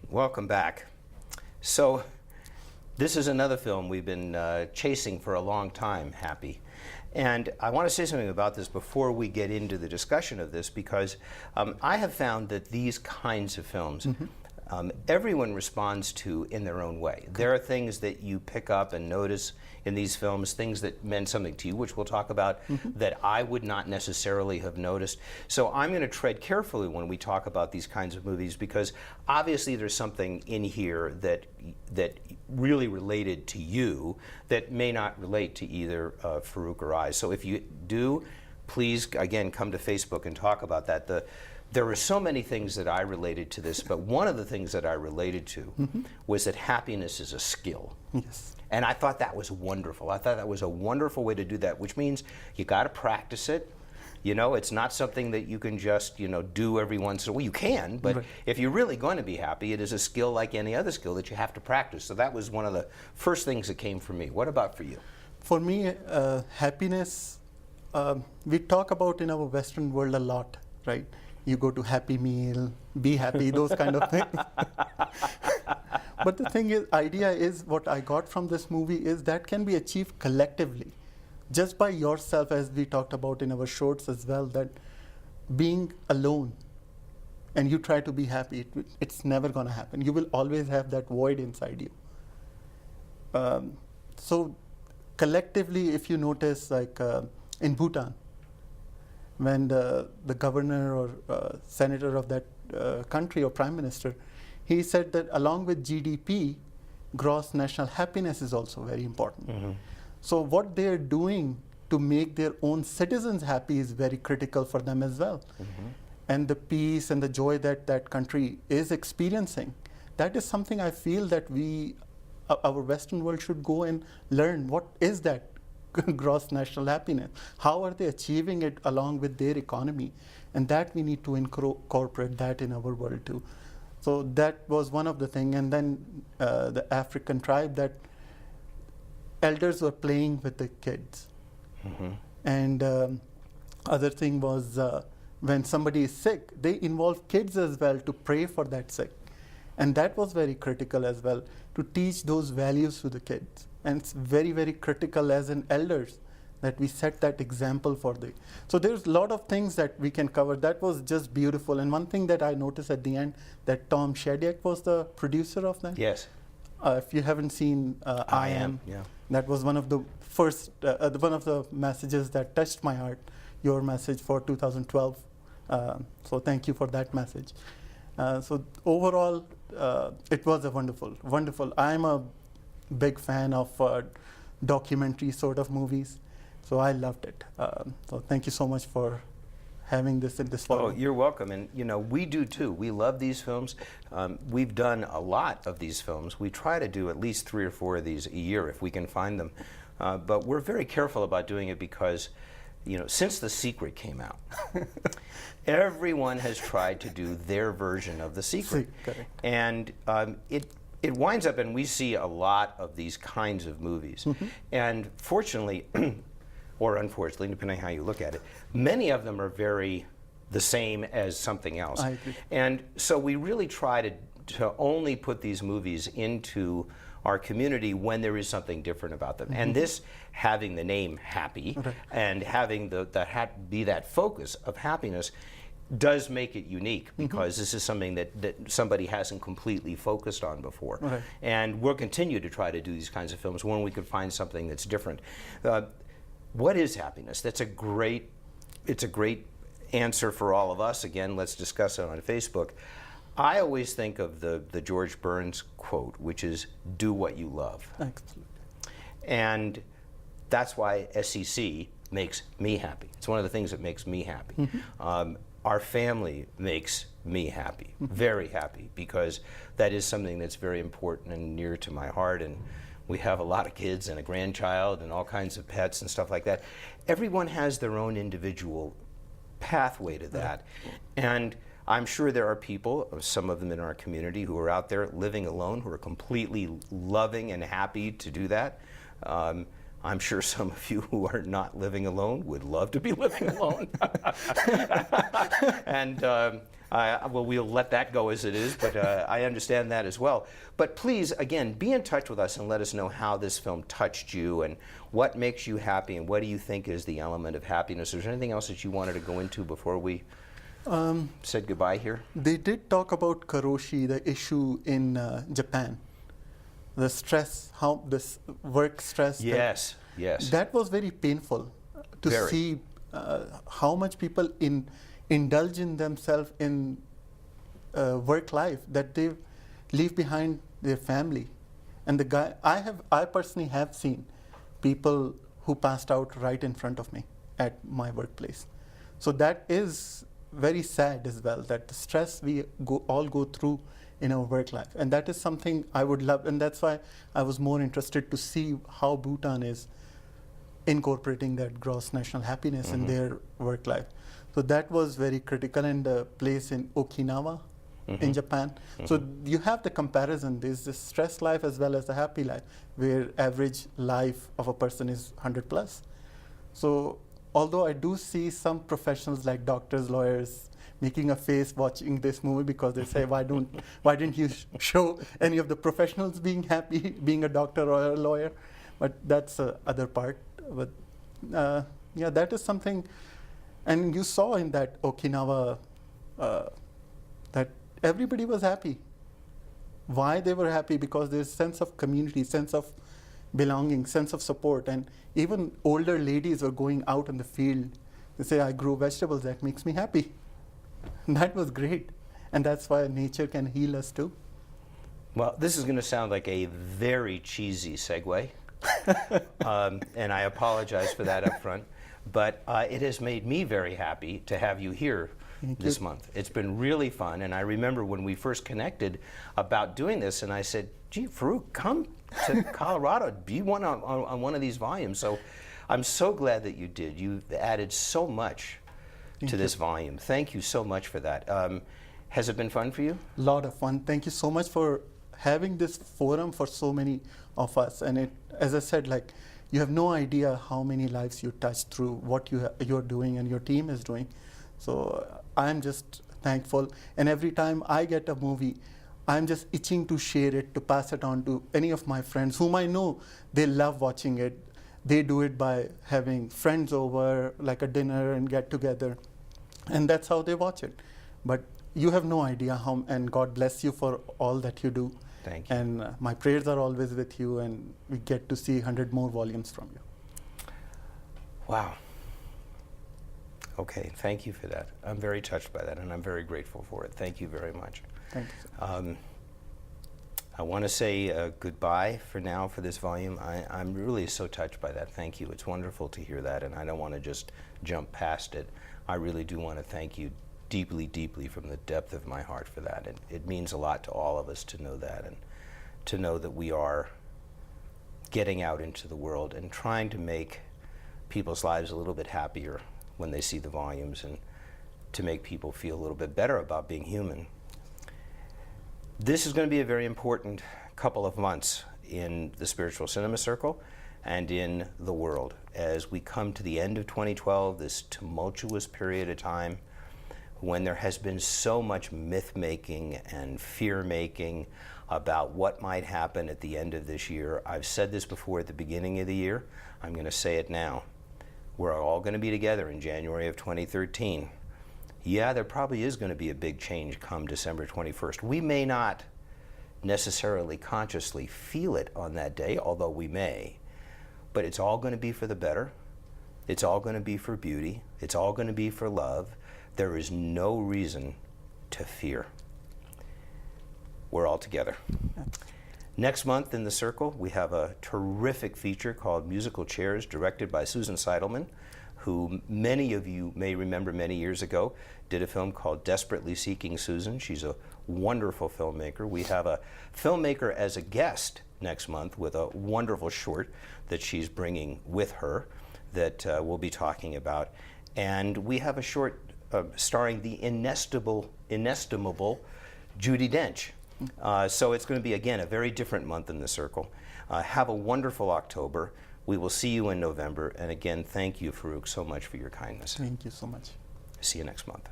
Welcome back. So, this is another film we've been chasing for a long time, Happy. And I want to say something about this before we get into the discussion of this, because I have found that these kinds of films, everyone responds to in their own way. There are things that you pick up and notice in these films, things that meant something to you, which we'll talk about, that I would not necessarily have noticed. So I'm going to tread carefully when we talk about these kinds of movies, because obviously there's something in here that really related to you that may not relate to either Farouk or I. So if you do, please, again, come to Facebook and talk about that. There were so many things that I related to this, but one of the things that I related to was that happiness is a skill. Yes. And I thought that was wonderful. I thought that was a wonderful way to do that, which means you got to practice it. You know, it's not something that you can just, do every once in a while. You can, but if you're really going to be happy, it is a skill like any other skill that you have to practice. So that was one of the first things that came for me. What about for you? For me, happiness, we talk about in our Western world a lot, right? You go to Happy Meal, be happy, those kind of things. But the thing is, idea is, what I got from this movie is that can be achieved collectively, just by yourself, as we talked about in our shorts as well, that being alone and you try to be happy, it's never going to happen. You will always have that void inside you. So collectively, if you notice, like in Bhutan, when the governor or senator of that country or prime minister, he said that along with GDP, gross national happiness is also very important. So what they are doing to make their own citizens happy is very critical for them as well. And the peace and the joy that that country is experiencing, that is something I feel that our Western world should go and learn. What is that gross national happiness? How are they achieving it along with their economy? And that we need to incorporate that in our world too. So that was one of the things. And then the African tribe, that elders were playing with the kids. And other thing was when somebody is sick, they involve kids as well to pray for that sick. And that was very critical as well, to teach those values to the kids. And it's very, very critical as an elders that we set that example for the. So there's a lot of things that we can cover. That was just beautiful. And one thing that I noticed at the end, that Tom Shadyac was the producer of that. Yes. If you haven't seen I Am, yeah. That was one of the first, one of the messages that touched my heart, your message for 2012. So thank you for that message. So overall, it was a wonderful. I'm a big fan of documentary sort of movies, so I loved it. So thank you so much for having this in this forum. Oh, you're welcome. And we do too. We love these films. We've done a lot of these films. We try to do at least 3 or 4 of these a year if we can find them. But we're very careful about doing it because, since The Secret came out, everyone has tried to do their version of The Secret. And it winds up, and we see a lot of these kinds of movies. And fortunately, or unfortunately, depending on how you look at it, many of them are very the same as something else. I agree. And so we really try to only put these movies into our community when there is something different about them. And this, having the name Happy, and having be that focus of happiness, does make it unique, because this is something that somebody hasn't completely focused on before. And we'll continue to try to do these kinds of films when we can find something that's different. What is happiness? It's a great answer for all of us. Again, let's discuss it on Facebook. I always think of the George Burns quote, which is, "Do what you love." Absolutely. And that's why SEC makes me happy. It's one of the things that makes me happy. Our family makes me happy, very happy, because that is something that's very important and near to my heart. And we have a lot of kids and a grandchild and all kinds of pets and stuff like that. Everyone has their own individual pathway to that. And I'm sure there are people, some of them in our community, who are out there living alone, who are completely loving and happy to do that. I'm sure some of you who are not living alone would love to be living alone. And Well, we'll let that go as it is, but I understand that as well. But please, again, be in touch with us and let us know how this film touched you and what makes you happy and what do you think is the element of happiness. Is there anything else that you wanted to go into before we said goodbye here? They did talk about karoshi, the issue in Japan. The stress, how this work stress. Yes, yes. That was very painful to Very. see how much people indulge in themselves in work life, that they leave behind their family. And the guy, I personally have seen people who passed out right in front of me at my workplace. So that is very sad as well, that the stress we all go through in our work life. And that is something I would love, and that's why I was more interested to see how Bhutan is incorporating that gross national happiness in their work life. So that was very critical, and the place in Okinawa in Japan. So you have the comparison. There's the stress life as well as the happy life, where average life of a person is 100 plus. So although I do see some professionals like doctors, lawyers, making a face watching this movie because they say, why didn't you show any of the professionals being happy, being a doctor or a lawyer? But that's the other part. But yeah, that is something. And you saw in that Okinawa that everybody was happy. Why they were happy? Because there's sense of community, sense of belonging, sense of support. And even older ladies were going out in the field. They say, I grew vegetables, that makes me happy. And that was great. And that's why nature can heal us too. Well, this is going to sound like a very cheesy segue. And I apologize for that up front. But it has made me very happy to have you here this month. It's been really fun. And I remember when we first connected about doing this, and I said, gee, Farooq, come to Colorado, be on one of these volumes. So I'm so glad that you did. You added so much to this volume. Thank you so much for that. Has it been fun for you? A lot of fun. Thank you so much for having this forum for so many of us. And it, as I said, like, you have no idea how many lives you touched through what you're doing and your team is doing. So I'm just thankful. And every time I get a movie, I'm just itching to share it, to pass it on to any of my friends whom I know they love watching it. They do it by having friends over, like a dinner and get together. And that's how they watch it. But you have no idea how, and God bless you for all that you do. Thank you. And my prayers are always with you, and we get to see 100 more volumes from you. Wow. Okay, thank you for that. I'm very touched by that, and I'm very grateful for it. Thank you very much. Thank you. I want to say goodbye for now for this volume. I'm really so touched by that. Thank you. It's wonderful to hear that, and I don't want to just jump past it. I really do want to thank you deeply, deeply from the depth of my heart for that. And it means a lot to all of us to know that, and to know that we are getting out into the world and trying to make people's lives a little bit happier when they see the volumes, and to make people feel a little bit better about being human. This is going to be a very important couple of months in the Spiritual Cinema Circle and in the world as we come to the end of 2012, this tumultuous period of time when there has been so much myth-making and fear-making about what might happen at the end of this year. I've said this before at the beginning of the year. I'm going to say it now. We're all going to be together in January of 2013. Yeah, there probably is going to be a big change come December 21st. We may not necessarily consciously feel it on that day, although we may, but it's all going to be for the better. It's all going to be for beauty. It's all going to be for love. There is no reason to fear. We're all together. Next month in the Circle, we have a terrific feature called Musical Chairs, directed by Susan Seidelman, who many of you may remember many years ago did a film called Desperately Seeking Susan. She's a wonderful filmmaker. We have a filmmaker as a guest next month with a wonderful short that she's bringing with her that we'll be talking about. And we have a short starring the inestimable Judi Dench. So it's going to be, again, a very different month in the Circle. Have a wonderful October. We will see you in November. And again, thank you, Farooq, so much for your kindness. Thank you so much. See you next month.